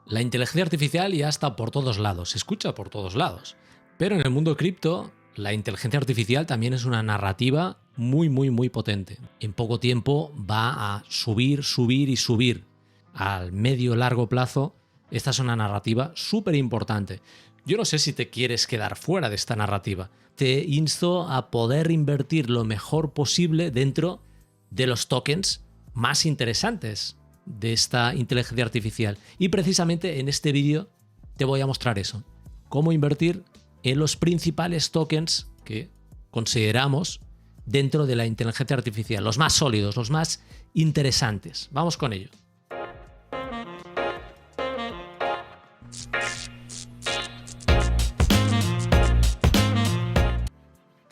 La inteligencia artificial ya está por todos lados, se escucha por todos lados. Pero en el mundo cripto, la inteligencia artificial también es una narrativa muy potente. En poco tiempo va a subir y subir. Al medio-largo plazo, esta es una narrativa súper importante. Yo no sé si te quieres quedar fuera de esta narrativa. Te insto a poder invertir lo mejor posible dentro de los tokens más interesantes de esta inteligencia artificial. Y precisamente en este vídeo te voy a mostrar eso. Cómo invertir en los principales tokens que consideramos dentro de la inteligencia artificial. Los más sólidos, los más interesantes. Vamos con ello.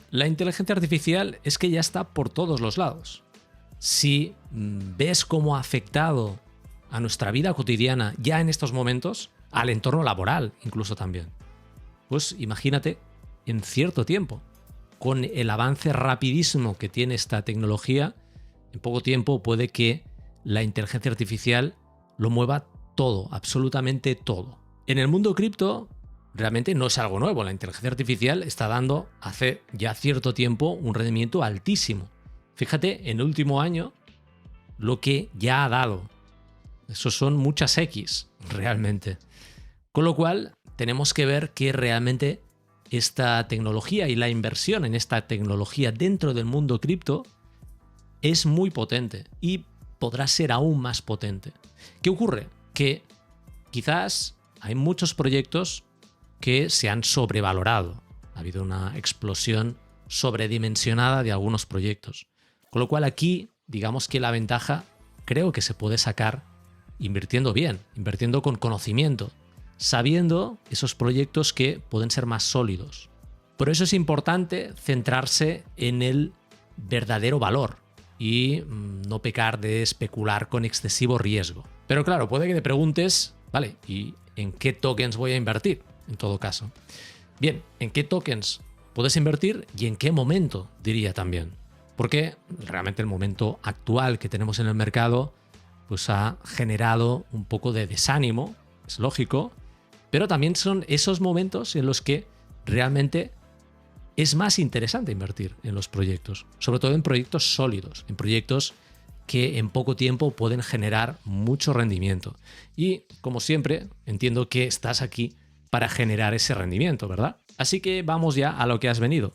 La inteligencia artificial es que ya está por todos los lados. Si ves cómo ha afectado a nuestra vida cotidiana ya en estos momentos, al entorno laboral incluso también, pues imagínate en cierto tiempo, con el avance rapidísimo que tiene esta tecnología, en poco tiempo puede que la inteligencia artificial lo mueva todo, absolutamente todo. En el mundo cripto realmente no es algo nuevo, la inteligencia artificial está dando hace ya cierto tiempo un rendimiento altísimo. Fíjate, en el último año, lo que ya ha dado. Eso son muchas X, realmente. Con lo cual, tenemos que ver que realmente esta tecnología y la inversión en esta tecnología dentro del mundo cripto es muy potente y podrá ser aún más potente. ¿Qué ocurre? Que quizás hay muchos proyectos que se han sobrevalorado. Ha habido una explosión sobredimensionada de algunos proyectos. Con lo cual aquí, digamos que la ventaja creo que se puede sacar invirtiendo bien, invirtiendo con conocimiento, sabiendo esos proyectos que pueden ser más sólidos. Por eso es importante centrarse en el verdadero valor y no pecar de especular con excesivo riesgo. Pero claro, puede que te preguntes, vale, ¿y en qué tokens voy a invertir? En todo caso. Bien, ¿en qué tokens puedes invertir y en qué momento, diría también? Porque realmente el momento actual que tenemos en el mercado pues ha generado un poco de desánimo, es lógico, pero también son esos momentos en los que realmente es más interesante invertir en los proyectos, sobre todo en proyectos sólidos, en proyectos que en poco tiempo pueden generar mucho rendimiento. Y como siempre, entiendo que estás aquí para generar ese rendimiento, ¿verdad? Así que vamos ya a lo que has venido.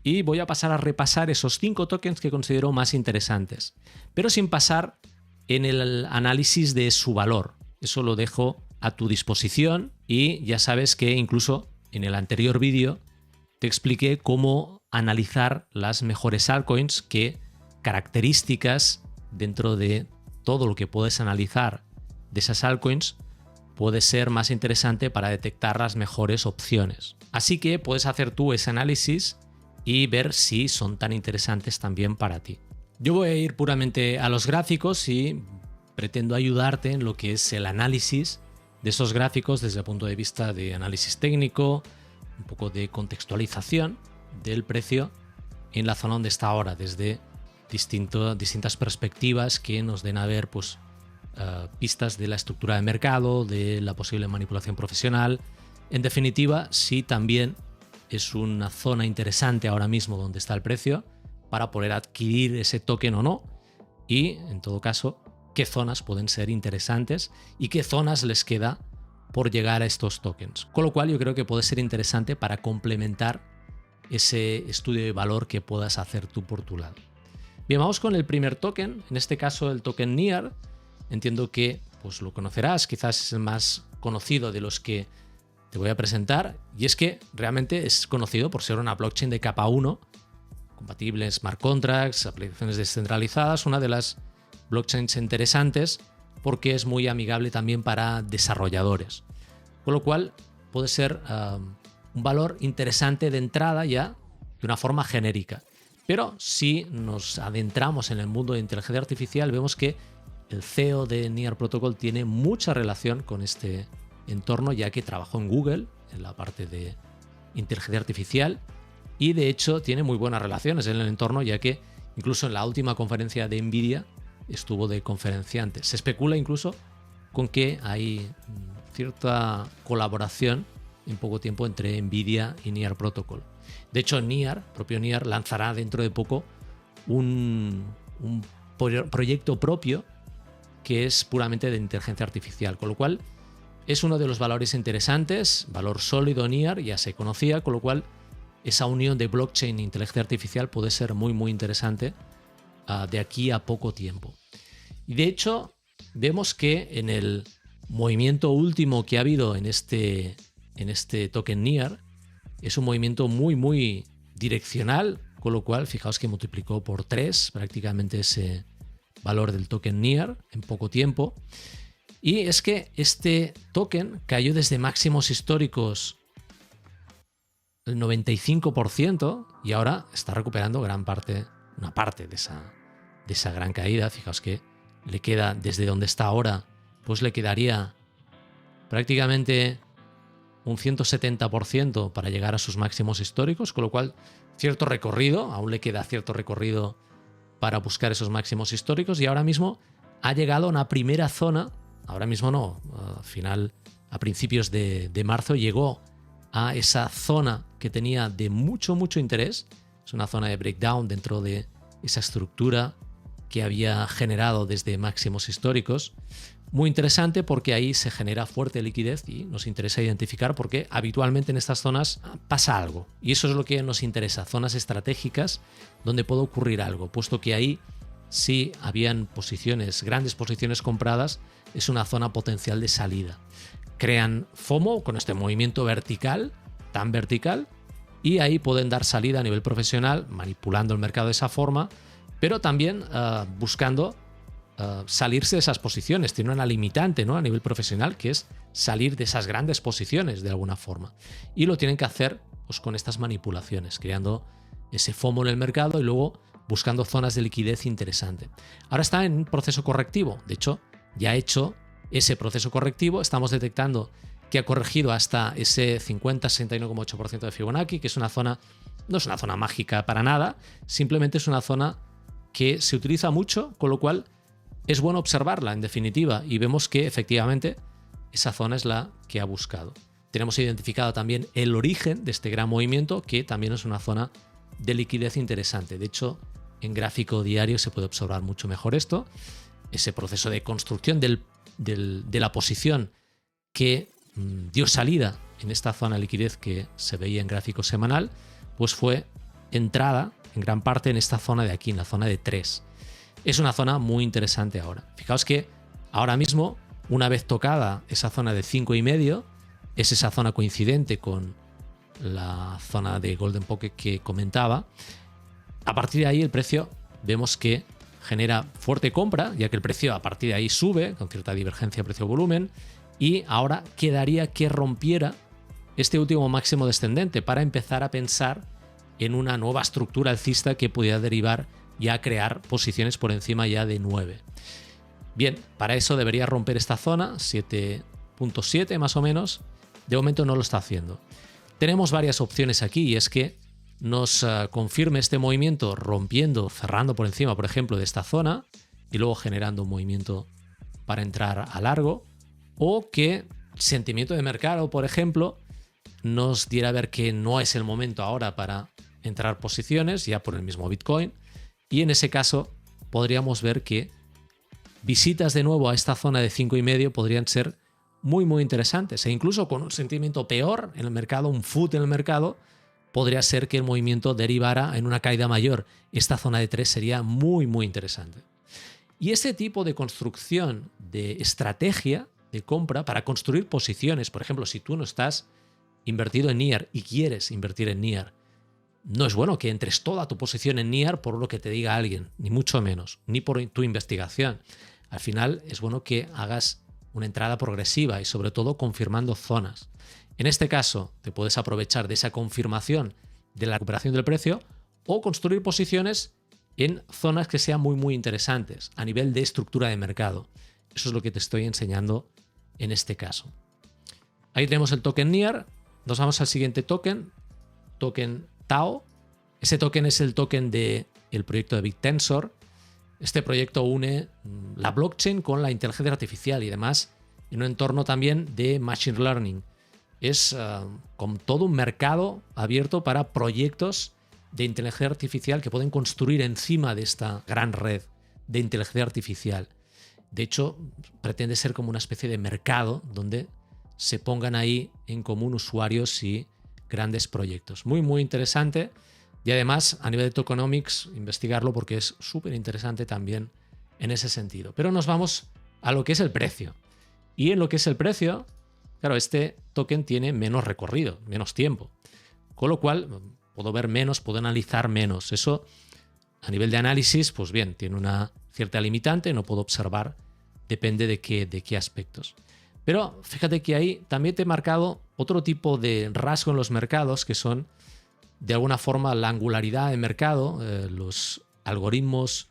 Y voy a pasar a repasar esos 5 tokens que considero más interesantes, pero sin pasar en el análisis de su valor. Eso lo dejo a tu disposición y ya sabes que incluso en el anterior vídeo te expliqué cómo analizar las mejores altcoins, qué características dentro de todo lo que puedes analizar de esas altcoins puede ser más interesante para detectar las mejores opciones. Así que puedes hacer tú ese análisis y ver si son tan interesantes también para ti. Yo voy a ir puramente a los gráficos y pretendo ayudarte en lo que es el análisis de esos gráficos desde el punto de vista de análisis técnico, un poco de contextualización del precio en la zona donde está ahora, desde distintas perspectivas que nos den a ver pues, pistas de la estructura de mercado, de la posible manipulación profesional. En definitiva, si también es una zona interesante ahora mismo donde está el precio para poder adquirir ese token o no, y en todo caso qué zonas pueden ser interesantes y qué zonas les queda por llegar a estos tokens. Con lo cual yo creo que puede ser interesante para complementar ese estudio de valor que puedas hacer tú por tu lado. Bien, vamos con el primer token, en este caso el token NEAR. Entiendo que pues, lo conocerás, quizás es el más conocido de los que te voy a presentar, y es que realmente es conocido por ser una blockchain de capa 1, compatible en smart contracts, aplicaciones descentralizadas, una de las blockchains interesantes porque es muy amigable también para desarrolladores. Con lo cual puede ser un valor interesante de entrada ya de una forma genérica. Pero si nos adentramos en el mundo de inteligencia artificial, vemos que el CEO de Near Protocol tiene mucha relación con este entorno, ya que trabajó en Google, en la parte de inteligencia artificial, y de hecho tiene muy buenas relaciones en el entorno, ya que incluso en la última conferencia de NVIDIA estuvo de conferenciante. Se especula incluso con que hay cierta colaboración en poco tiempo entre NVIDIA y Near Protocol. De hecho, propio Near, lanzará dentro de poco un proyecto propio que es puramente de inteligencia artificial, con lo cual es uno de los valores interesantes, valor sólido Near, ya se conocía, con lo cual esa unión de blockchain e inteligencia artificial puede ser muy muy interesante de aquí a poco tiempo. Y de hecho, vemos que en el movimiento último que ha habido en este token Near, es un movimiento muy muy direccional, con lo cual fijaos que multiplicó por 3 prácticamente ese valor del token Near en poco tiempo. Y es que este token cayó desde máximos históricos el 95% y ahora está recuperando una parte de esa gran caída. Fijaos que le queda desde donde está ahora, pues le quedaría prácticamente un 170% para llegar a sus máximos históricos, con lo cual aún le queda cierto recorrido para buscar esos máximos históricos y ahora mismo ha llegado a una primera zona, ahora mismo no, a principios de marzo llegó a esa zona que tenía de mucho interés, es una zona de breakdown dentro de esa estructura que había generado desde máximos históricos. Muy interesante porque ahí se genera fuerte liquidez y nos interesa identificar porque habitualmente en estas zonas pasa algo. Y eso es lo que nos interesa, zonas estratégicas donde puede ocurrir algo, puesto que ahí sí habían grandes posiciones compradas, es una zona potencial de salida. Crean FOMO con este movimiento tan vertical, y ahí pueden dar salida a nivel profesional, manipulando el mercado de esa forma, pero también buscando salirse de esas posiciones. Tiene una limitante, ¿no?, a nivel profesional, que es salir de esas grandes posiciones de alguna forma. Y lo tienen que hacer pues, con estas manipulaciones, creando ese FOMO en el mercado y luego buscando zonas de liquidez interesante. Ahora está en un proceso correctivo. De hecho, ya ha hecho ese proceso correctivo. Estamos detectando que ha corregido hasta ese 50-61,8% de Fibonacci, que es una zona, no es una zona mágica para nada, simplemente es una zona que se utiliza mucho, con lo cual es bueno observarla en definitiva y vemos que efectivamente esa zona es la que ha buscado. Tenemos identificado también el origen de este gran movimiento, que también es una zona de liquidez interesante. De hecho, en gráfico diario se puede observar mucho mejor esto, ese proceso de construcción de la posición que dio salida en esta zona de liquidez que se veía en gráfico semanal, pues fue entrada en gran parte en esta zona de aquí, en la zona de 3. Es una zona muy interesante ahora. Fijaos que ahora mismo, una vez tocada esa zona de 5,5, es esa zona coincidente con la zona de Golden Pocket que comentaba. A partir de ahí el precio vemos que genera fuerte compra, ya que el precio a partir de ahí sube con cierta divergencia precio-volumen, y ahora quedaría que rompiera este último máximo descendente para empezar a pensar en una nueva estructura alcista que pudiera derivar ya a crear posiciones por encima ya de 9. Bien, para eso debería romper esta zona, 7.7 más o menos. De momento no lo está haciendo. Tenemos varias opciones aquí, y es que nos confirme este movimiento rompiendo, cerrando por encima, por ejemplo, de esta zona y luego generando un movimiento para entrar a largo, o que sentimiento de mercado, por ejemplo, nos diera a ver que no es el momento ahora para entrar posiciones ya por el mismo Bitcoin, y en ese caso podríamos ver que visitas de nuevo a esta zona de 5,5 podrían ser muy interesantes, e incluso con un sentimiento peor en el mercado, un foot en el mercado, podría ser que el movimiento derivara en una caída mayor. Esta zona de 3 sería muy interesante. Y ese tipo de construcción de estrategia de compra para construir posiciones, por ejemplo, si tú no estás invertido en NIAR y quieres invertir en NIAR, no es bueno que entres toda tu posición en NIAR por lo que te diga alguien, ni mucho menos, ni por tu investigación. Al final es bueno que hagas una entrada progresiva y sobre todo confirmando zonas. En este caso, te puedes aprovechar de esa confirmación de la recuperación del precio o construir posiciones en zonas que sean muy interesantes a nivel de estructura de mercado. Eso es lo que te estoy enseñando en este caso. Ahí tenemos el token NIAR. Nos vamos al siguiente token TAO. Ese token es el token del proyecto de BitTensor. Este proyecto une la blockchain con la inteligencia artificial y además en un entorno también de Machine Learning. Es como todo un mercado abierto para proyectos de inteligencia artificial que pueden construir encima de esta gran red de inteligencia artificial. De hecho, pretende ser como una especie de mercado donde se pongan ahí en común usuarios y grandes proyectos. Muy, muy interesante. Y además, a nivel de tokenomics, investigarlo porque es súper interesante también en ese sentido. Pero nos vamos a lo que es el precio. Y en lo que es el precio, claro, este token tiene menos recorrido, menos tiempo. Con lo cual, puedo ver menos, puedo analizar menos. Eso, a nivel de análisis, pues bien, tiene una cierta limitante, no puedo observar, depende de qué aspectos. Pero fíjate que ahí también te he marcado otro tipo de rasgo en los mercados que son, de alguna forma, la angularidad del mercado. Los algoritmos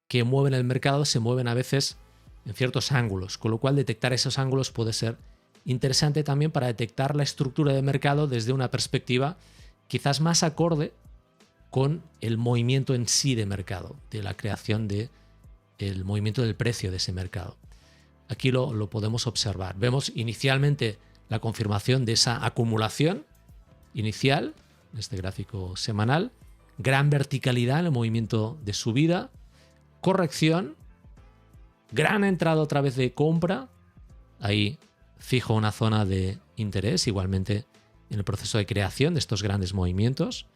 que mueven el mercado se mueven a veces en ciertos ángulos, con lo cual detectar esos ángulos puede ser interesante también para detectar la estructura del mercado desde una perspectiva quizás más acorde con el movimiento en sí de mercado, de la creación del movimiento del precio de ese mercado. Aquí lo podemos observar. Vemos inicialmente la confirmación de esa acumulación inicial, en este gráfico semanal, gran verticalidad en el movimiento de subida, corrección, gran entrada otra vez de compra, ahí fijo una zona de interés, igualmente en el proceso de creación de estos grandes movimientos.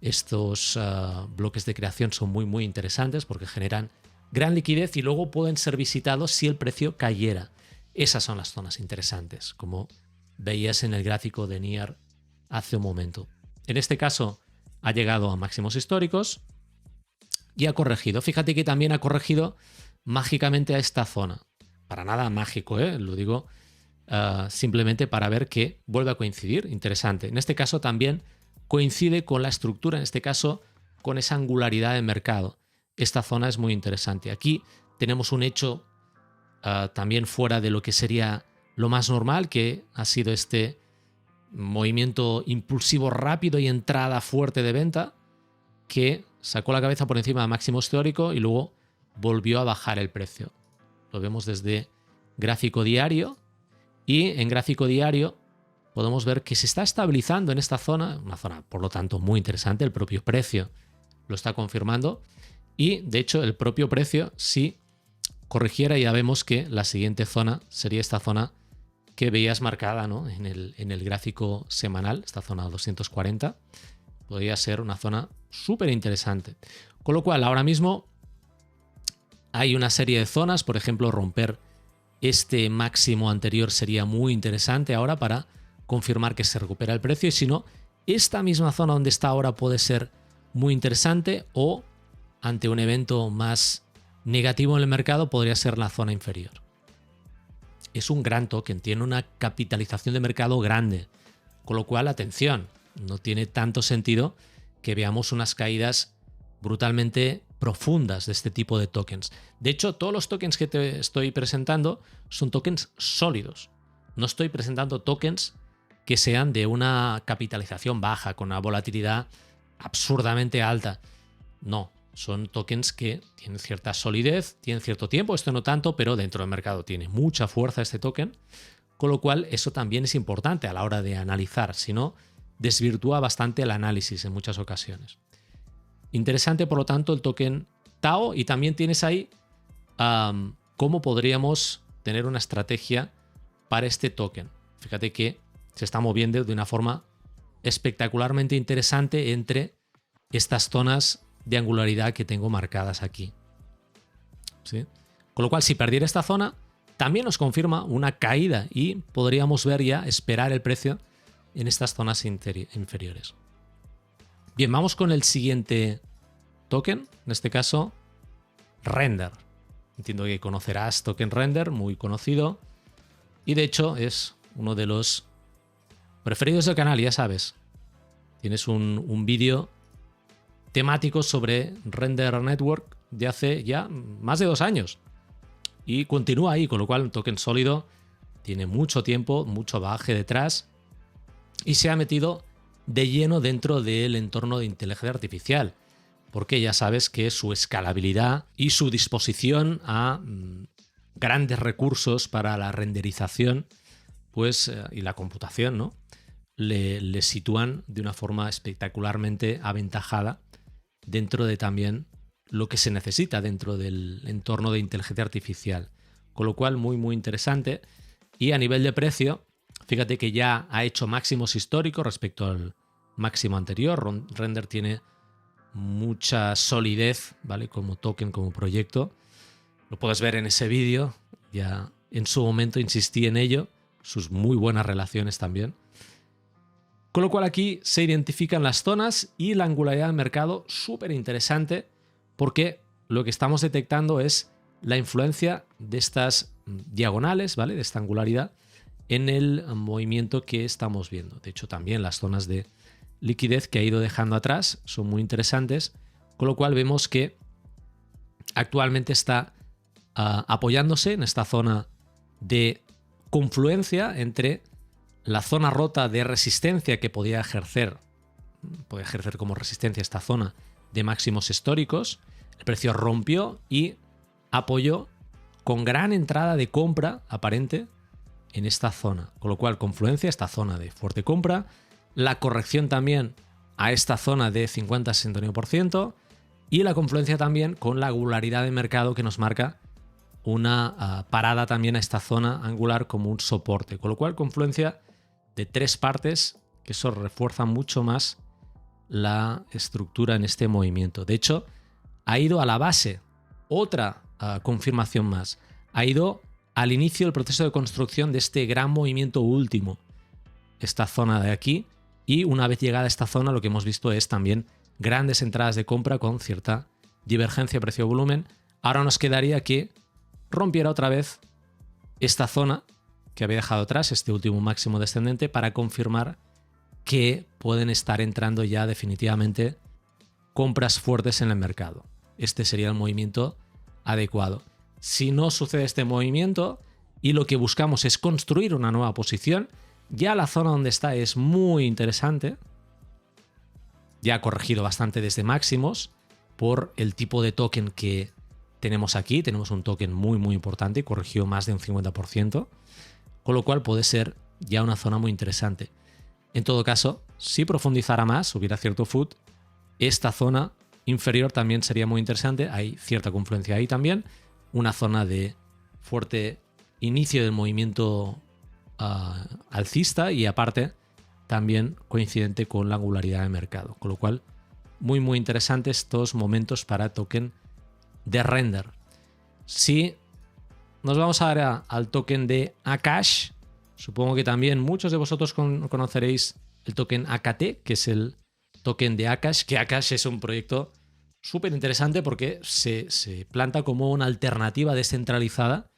Estos bloques de creación son muy, muy interesantes porque generan gran liquidez y luego pueden ser visitados si el precio cayera. Esas son las zonas interesantes, como veías en el gráfico de NIR hace un momento. En este caso ha llegado a máximos históricos y ha corregido. Fíjate que también ha corregido mágicamente a esta zona. Para nada mágico, lo digo simplemente para ver que vuelve a coincidir. Interesante. En este caso también coincide con la estructura, en este caso con esa angularidad del mercado. Esta zona es muy interesante. Aquí tenemos un hecho también fuera de lo que sería lo más normal, que ha sido este movimiento impulsivo rápido y entrada fuerte de venta que sacó la cabeza por encima del máximo histórico y luego volvió a bajar el precio. Lo vemos desde gráfico diario y en gráfico diario podemos ver que se está estabilizando en esta zona, una zona por lo tanto muy interesante, el propio precio lo está confirmando y de hecho el propio precio, si corrigiera, ya vemos que la siguiente zona sería esta zona que veías marcada, ¿no?, en el gráfico semanal, esta zona 240, podría ser una zona súper interesante. Con lo cual ahora mismo hay una serie de zonas, por ejemplo romper este máximo anterior sería muy interesante ahora para confirmar que se recupera el precio y si no, esta misma zona donde está ahora puede ser muy interesante o ante un evento más negativo en el mercado podría ser la zona inferior. Es un gran token, tiene una capitalización de mercado grande, con lo cual, atención, no tiene tanto sentido que veamos unas caídas brutalmente profundas de este tipo de tokens. De hecho, todos los tokens que te estoy presentando son tokens sólidos. No estoy presentando tokens que sean de una capitalización baja, con una volatilidad absurdamente alta. No, son tokens que tienen cierta solidez, tienen cierto tiempo, esto no tanto, pero dentro del mercado tiene mucha fuerza este token, con lo cual eso también es importante a la hora de analizar, si no, desvirtúa bastante el análisis en muchas ocasiones. Interesante, por lo tanto, el token TAO y también tienes ahí cómo podríamos tener una estrategia para este token. Fíjate que se está moviendo de una forma espectacularmente interesante entre estas zonas de angularidad que tengo marcadas aquí. ¿Sí? Con lo cual, si perdiera esta zona, también nos confirma una caída y podríamos ver ya, esperar el precio en estas zonas inferiores. Bien, vamos con el siguiente token, en este caso, Render. Entiendo que conocerás token Render, muy conocido, y de hecho es uno de los preferidos del canal, ya sabes. Tienes un vídeo temático sobre Render Network de hace ya más de 2 años y continúa ahí, con lo cual un token sólido, tiene mucho tiempo, mucho bagaje detrás y se ha metido de lleno dentro del entorno de inteligencia artificial, porque ya sabes que su escalabilidad y su disposición a grandes recursos para la renderización pues, y la computación, ¿no? Le sitúan de una forma espectacularmente aventajada dentro de también lo que se necesita dentro del entorno de inteligencia artificial. Con lo cual, muy, muy interesante. Y a nivel de precio, fíjate que ya ha hecho máximos históricos respecto al máximo anterior. Render tiene mucha solidez, ¿vale? Como token, como proyecto. Lo puedes ver en ese vídeo. Ya en su momento insistí en ello. Sus muy buenas relaciones también. Con lo cual aquí se identifican las zonas y la angularidad del mercado, súper interesante, porque lo que estamos detectando es la influencia de estas diagonales, ¿vale? De esta angularidad en el movimiento que estamos viendo. De hecho, también las zonas de liquidez que ha ido dejando atrás son muy interesantes, con lo cual vemos que actualmente está apoyándose en esta zona de confluencia entre la zona rota de resistencia que puede ejercer como resistencia esta zona de máximos históricos. El precio rompió y apoyó con gran entrada de compra aparente en esta zona, con lo cual confluencia esta zona de fuerte compra, la corrección también a esta zona de 50-69% y la confluencia también con la angularidad de mercado que nos marca una parada también a esta zona angular como un soporte, con lo cual confluencia de tres partes, que eso refuerza mucho más la estructura en este movimiento. De hecho, ha ido a la base, otra confirmación más, ha ido al inicio del proceso de construcción de este gran movimiento último, esta zona de aquí, y una vez llegada a esta zona lo que hemos visto es también grandes entradas de compra con cierta divergencia precio-volumen. Ahora nos quedaría que rompiera otra vez esta zona que había dejado atrás, este último máximo descendente, para confirmar que pueden estar entrando ya definitivamente compras fuertes en el mercado. Este sería el movimiento adecuado. Si no sucede este movimiento y lo que buscamos es construir una nueva posición, ya la zona donde está es muy interesante. Ya ha corregido bastante desde máximos por el tipo de token que tenemos aquí. Tenemos un token muy, muy importante y corrigió más de un 50%. Con lo cual puede ser ya una zona muy interesante. En todo caso, si profundizara más, hubiera cierto foot, esta zona inferior también sería muy interesante. Hay cierta confluencia ahí también. Una zona de fuerte inicio del movimiento alcista y aparte también coincidente con la angularidad de mercado. Con lo cual, muy, muy interesantes estos momentos para token de Render. Si nos vamos ahora al token de Akash. Supongo que también muchos de vosotros conoceréis el token AKT, que es el token de Akash, que Akash es un proyecto súper interesante porque se planta como una alternativa descentralizada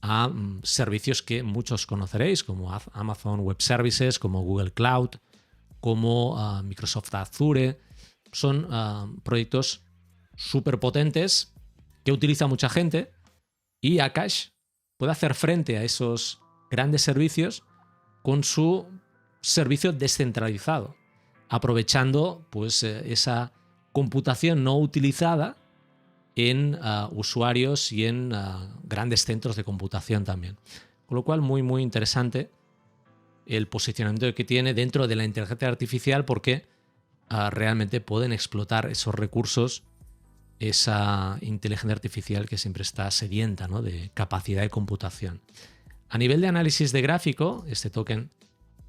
a servicios que muchos conoceréis, como Amazon Web Services, como Google Cloud, como Microsoft Azure. Son proyectos súper potentes que utiliza mucha gente. Y Akash puede hacer frente a esos grandes servicios con su servicio descentralizado, aprovechando pues, esa computación no utilizada en usuarios y en grandes centros de computación también. Con lo cual, muy, muy interesante el posicionamiento que tiene dentro de la inteligencia artificial porque realmente pueden explotar esos recursos, esa inteligencia artificial que siempre está sedienta, ¿no?, de capacidad de computación. A nivel de análisis de gráfico, este token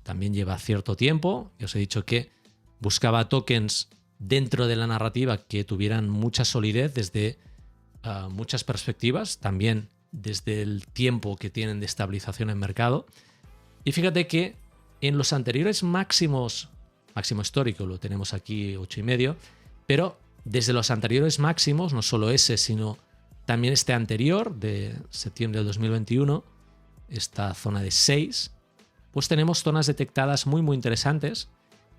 también lleva cierto tiempo. Ya os he dicho que buscaba tokens dentro de la narrativa que tuvieran mucha solidez desde muchas perspectivas, también desde el tiempo que tienen de estabilización en mercado. Y fíjate que en los anteriores máximos, máximo histórico lo tenemos aquí 8,5, pero desde los anteriores máximos, no solo ese, sino también este anterior de septiembre del 2021, esta zona de 6, pues tenemos zonas detectadas muy, muy interesantes.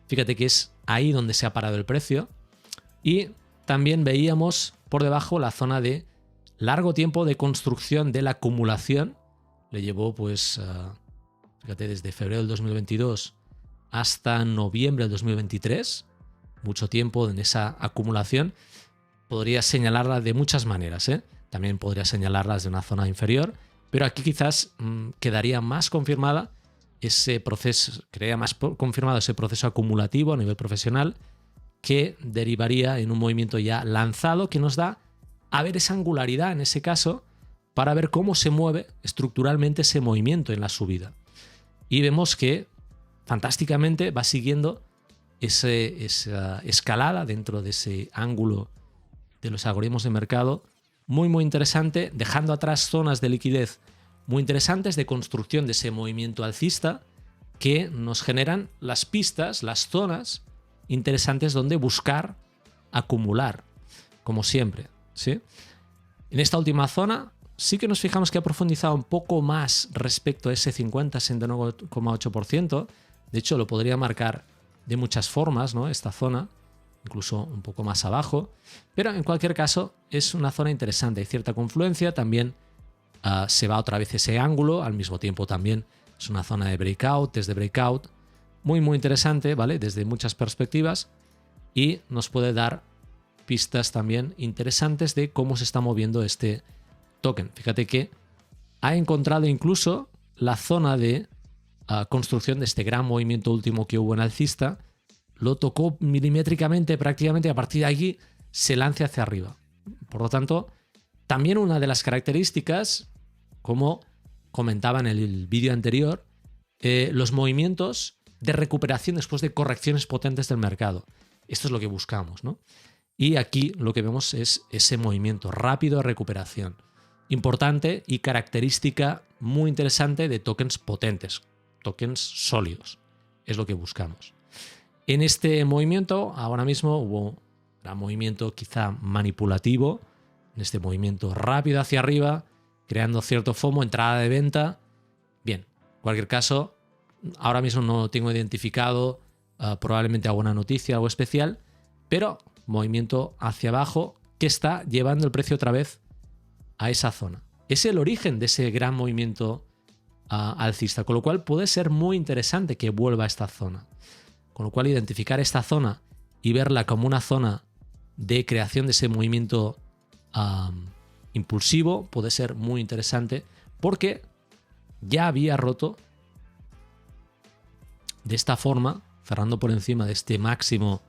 Fíjate que es ahí donde se ha parado el precio. Y también veíamos por debajo la zona de largo tiempo de construcción de la acumulación. Le llevó, pues, fíjate, desde febrero del 2022 hasta noviembre del 2023. Mucho tiempo en esa acumulación. Podría señalarla de muchas maneras, también podría señalarlas de una zona inferior, pero aquí quizás quedaría más confirmada ese proceso, confirmado ese proceso acumulativo a nivel profesional que derivaría en un movimiento ya lanzado que nos da a ver esa angularidad en ese caso para ver cómo se mueve estructuralmente ese movimiento en la subida. Y vemos que fantásticamente va siguiendo esa escalada dentro de ese ángulo de los algoritmos de mercado muy interesante, dejando atrás zonas de liquidez muy interesantes de construcción de ese movimiento alcista que nos generan las pistas, las zonas interesantes donde buscar acumular, como siempre, ¿sí? En esta última zona sí que nos fijamos que ha profundizado un poco más respecto a ese 50-69,8%. De hecho, lo podría marcar de muchas formas, ¿no? Esta zona, incluso un poco más abajo, pero en cualquier caso es una zona interesante, hay cierta confluencia, también se va otra vez ese ángulo, al mismo tiempo también es una zona de breakout, desde breakout, muy interesante, ¿vale? Desde muchas perspectivas, y nos puede dar pistas también interesantes de cómo se está moviendo este token. Fíjate que ha encontrado incluso la zona de construcción de este gran movimiento último que hubo en alcista, lo tocó milimétricamente prácticamente, y a partir de allí se lanza hacia arriba. Por lo tanto, también una de las características, como comentaba en el vídeo anterior, los movimientos de recuperación después de correcciones potentes del mercado. Esto es lo que buscamos, ¿no? Y aquí lo que vemos es ese movimiento rápido de recuperación. Importante y característica muy interesante de tokens potentes, tokens sólidos. Es lo que buscamos. En este movimiento, ahora mismo hubo un movimiento quizá manipulativo, en este movimiento rápido hacia arriba, creando cierto FOMO, entrada de venta. Bien, en cualquier caso, ahora mismo no tengo identificado probablemente alguna noticia, algo especial, pero movimiento hacia abajo que está llevando el precio otra vez a esa zona. Es el origen de ese gran movimiento alcista, con lo cual puede ser muy interesante que vuelva a esta zona. Con lo cual identificar esta zona y verla como una zona de creación de ese movimiento impulsivo puede ser muy interesante, porque ya había roto de esta forma, cerrando por encima de este máximo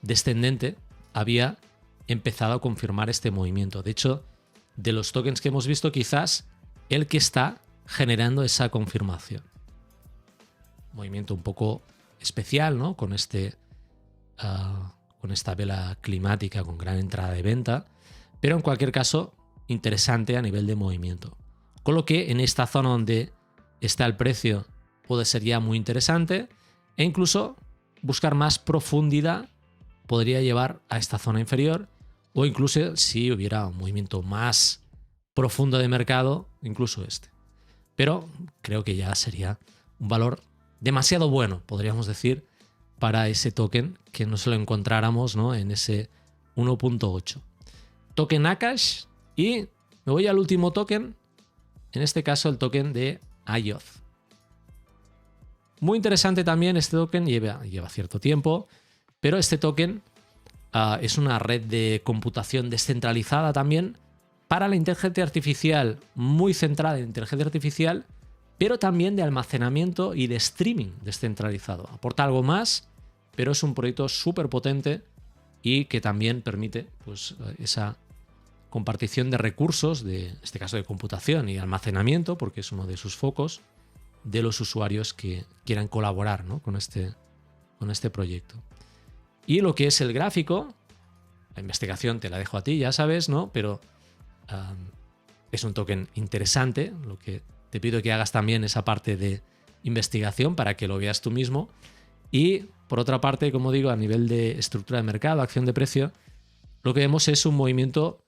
descendente, había empezado a confirmar este movimiento. De hecho, de los tokens que hemos visto, quizás el que está generando esa confirmación. Movimiento un poco especial, ¿no? Con esta vela climática con gran entrada de venta, pero en cualquier caso interesante a nivel de movimiento. Con lo que en esta zona donde está el precio puede ser ya muy interesante, e incluso buscar más profundidad podría llevar a esta zona inferior, o incluso si hubiera un movimiento más profundo de mercado, incluso este. Pero creo que ya sería un valor demasiado bueno, podríamos decir, para ese token, que no se lo encontráramos, ¿no?, en ese 1.8. Token Akash, y me voy al último token, en este caso el token de IOTH. Muy interesante también este token, lleva cierto tiempo, pero este token es una red de computación descentralizada también para la inteligencia artificial, muy centrada en inteligencia artificial, pero también de almacenamiento y de streaming descentralizado. Aporta algo más, pero es un proyecto súper potente y que también permite pues, esa compartición de recursos, en este caso de computación y almacenamiento, porque es uno de sus focos, de los usuarios que quieran colaborar, ¿no?, con este proyecto. Y lo que es el gráfico, la investigación te la dejo a ti, ya sabes, ¿no?, pero es un token interesante. Lo que te pido que hagas también esa parte de investigación para que lo veas tú mismo. Y por otra parte, como digo, a nivel de estructura de mercado, acción de precio, lo que vemos es un movimiento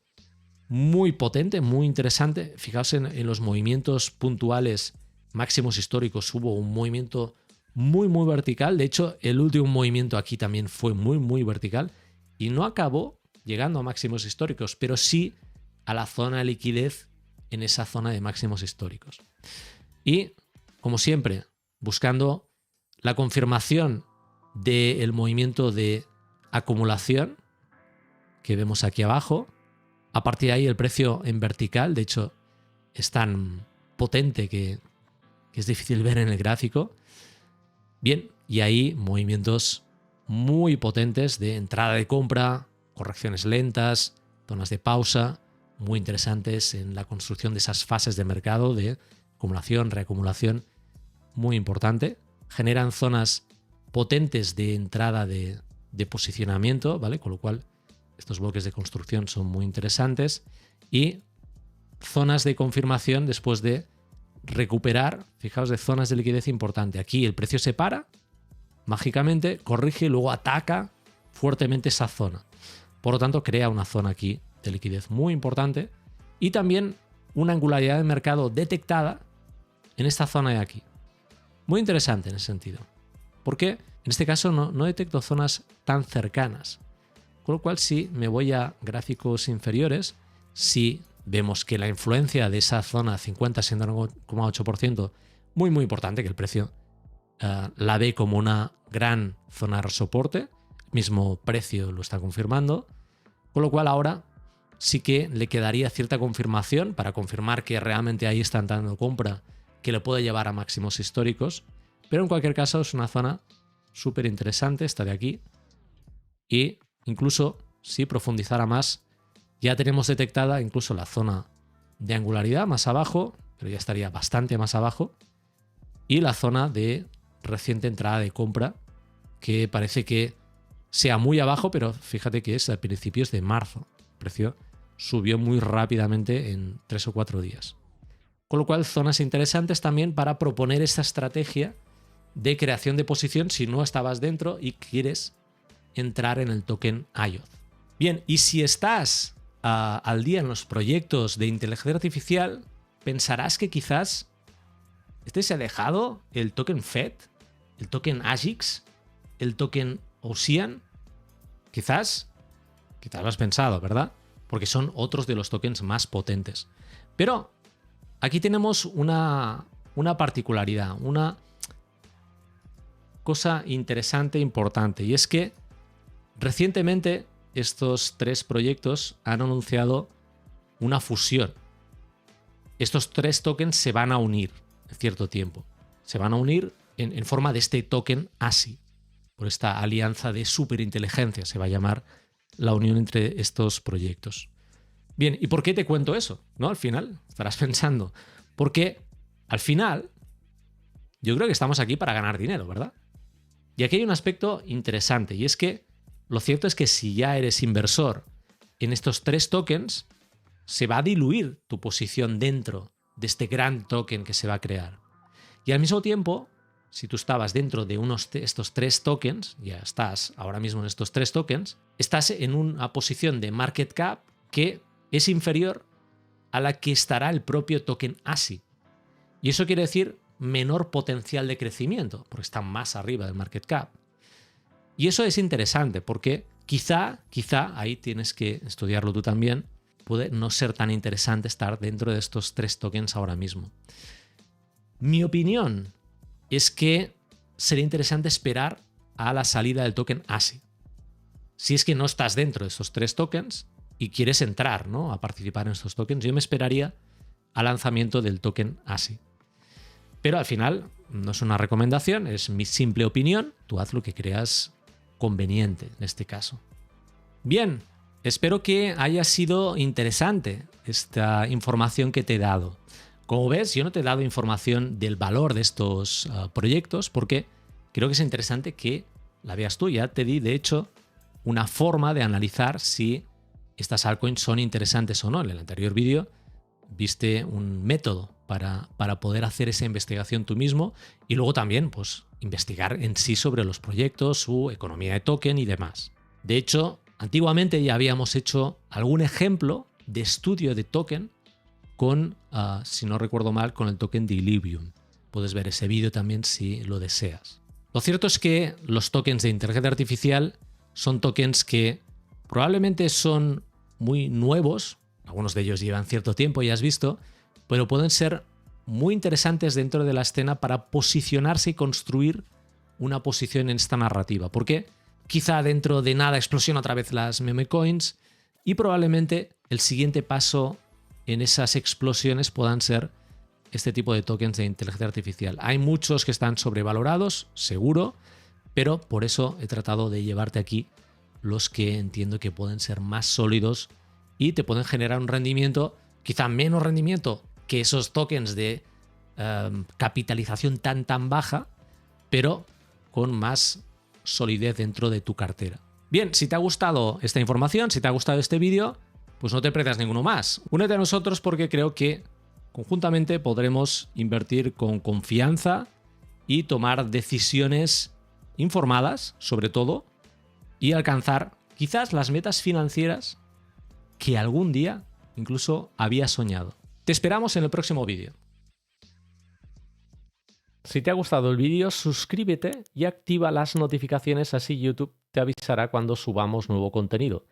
muy potente, muy interesante. Fijaos en los movimientos puntuales máximos históricos, hubo un movimiento muy vertical. De hecho, el último movimiento aquí también fue muy vertical y no acabó llegando a máximos históricos, pero sí a la zona de liquidez en esa zona de máximos históricos. Y, como siempre, buscando la confirmación del movimiento de acumulación que vemos aquí abajo, A partir de ahí el precio en vertical, de hecho, es tan potente que es difícil ver en el gráfico. Bien, y ahí movimientos muy potentes de entrada de compra, correcciones lentas, zonas de pausa, muy interesantes en la construcción de esas fases de mercado de acumulación, reacumulación, muy importante. Generan zonas potentes de entrada de posicionamiento, ¿vale? Con lo cual estos bloques de construcción son muy interesantes. Y zonas de confirmación después de recuperar, fijaos, de zonas de liquidez importante. Aquí el precio se para, mágicamente corrige y luego ataca fuertemente esa zona. Por lo tanto, crea una zona aquí de liquidez muy importante y también una angularidad de mercado detectada en esta zona de aquí. Muy interesante en ese sentido. Porque en este caso no detecto zonas tan cercanas. Con lo cual, si me voy a gráficos inferiores, si vemos que la influencia de esa zona 50,8%, muy importante, que el precio la ve como una gran zona de soporte, el mismo precio lo está confirmando, con lo cual ahora sí que le quedaría cierta confirmación para confirmar que realmente ahí están dando compra, que le puede llevar a máximos históricos, pero en cualquier caso es una zona súper interesante, esta de aquí, y incluso si profundizara más, ya tenemos detectada incluso la zona de angularidad más abajo, pero ya estaría bastante más abajo, y la zona de reciente entrada de compra, que parece que sea muy abajo, pero fíjate que es a principios de marzo. El precio subió muy rápidamente en 3 o 4 días. Con lo cual, zonas interesantes también para proponer esta estrategia de creación de posición si no estabas dentro y quieres entrar en el token IOT. Bien, y si estás al día en los proyectos de inteligencia artificial, pensarás que quizás se ha dejado el token FED, el token AGIX, el token Ocean. Quizás lo has pensado, ¿verdad? Porque son otros de los tokens más potentes. Pero aquí tenemos una particularidad, una cosa interesante e importante, y es que recientemente estos 3 proyectos han anunciado una fusión. Estos 3 tokens se van a unir en cierto tiempo. Se van a unir en forma de este token ASI. Por esta alianza de superinteligencia se va a llamar la unión entre estos proyectos. Bien, ¿y por qué te cuento eso? ¿No? Al final estarás pensando. Porque al final yo creo que estamos aquí para ganar dinero, ¿verdad? Y aquí hay un aspecto interesante, y es que lo cierto es que si ya eres inversor en estos 3 tokens, se va a diluir tu posición dentro de este gran token que se va a crear. Y al mismo tiempo, si tú estabas dentro de estos 3 tokens, ya estás ahora mismo en estos 3 tokens, estás en una posición de market cap que es inferior a la que estará el propio token ASI. Y eso quiere decir menor potencial de crecimiento, porque está más arriba del market cap. Y eso es interesante porque quizá, ahí tienes que estudiarlo tú también, puede no ser tan interesante estar dentro de estos 3 tokens ahora mismo. Mi opinión es que sería interesante esperar a la salida del token ASI. Si es que no estás dentro de estos 3 tokens y quieres entrar, ¿no?, a participar en estos tokens, yo me esperaría al lanzamiento del token ASI. Pero al final no es una recomendación, es mi simple opinión. Tú haz lo que creas conveniente en este caso. Bien, espero que haya sido interesante esta información que te he dado. Como ves, yo no te he dado información del valor de estos proyectos porque creo que es interesante que la veas tú. Ya te di, de hecho, una forma de analizar si estas altcoins son interesantes o no. En el anterior vídeo viste un método para poder hacer esa investigación tú mismo y luego también pues, investigar en sí sobre los proyectos, su economía de token y demás. De hecho, antiguamente ya habíamos hecho algún ejemplo de estudio de token con, si no recuerdo mal, con el token de Illivium. Puedes ver ese vídeo también si lo deseas. Lo cierto es que los tokens de inteligencia artificial son tokens que probablemente son muy nuevos, algunos de ellos llevan cierto tiempo, ya has visto, pero pueden ser muy interesantes dentro de la escena para posicionarse y construir una posición en esta narrativa. Porque quizá dentro de nada explosionan otra vez las meme coins y probablemente el siguiente paso en esas explosiones puedan ser este tipo de tokens de inteligencia artificial. Hay muchos que están sobrevalorados, seguro, pero por eso he tratado de llevarte aquí los que entiendo que pueden ser más sólidos y te pueden generar un rendimiento, quizá menos rendimiento que esos tokens de capitalización tan baja, pero con más solidez dentro de tu cartera. Bien, si te ha gustado esta información, si te ha gustado este vídeo, pues no te pierdas ninguno más. Únete a nosotros porque creo que conjuntamente podremos invertir con confianza y tomar decisiones informadas, sobre todo, y alcanzar quizás las metas financieras que algún día incluso habías soñado. Te esperamos en el próximo vídeo. Si te ha gustado el vídeo, suscríbete y activa las notificaciones, así YouTube te avisará cuando subamos nuevo contenido.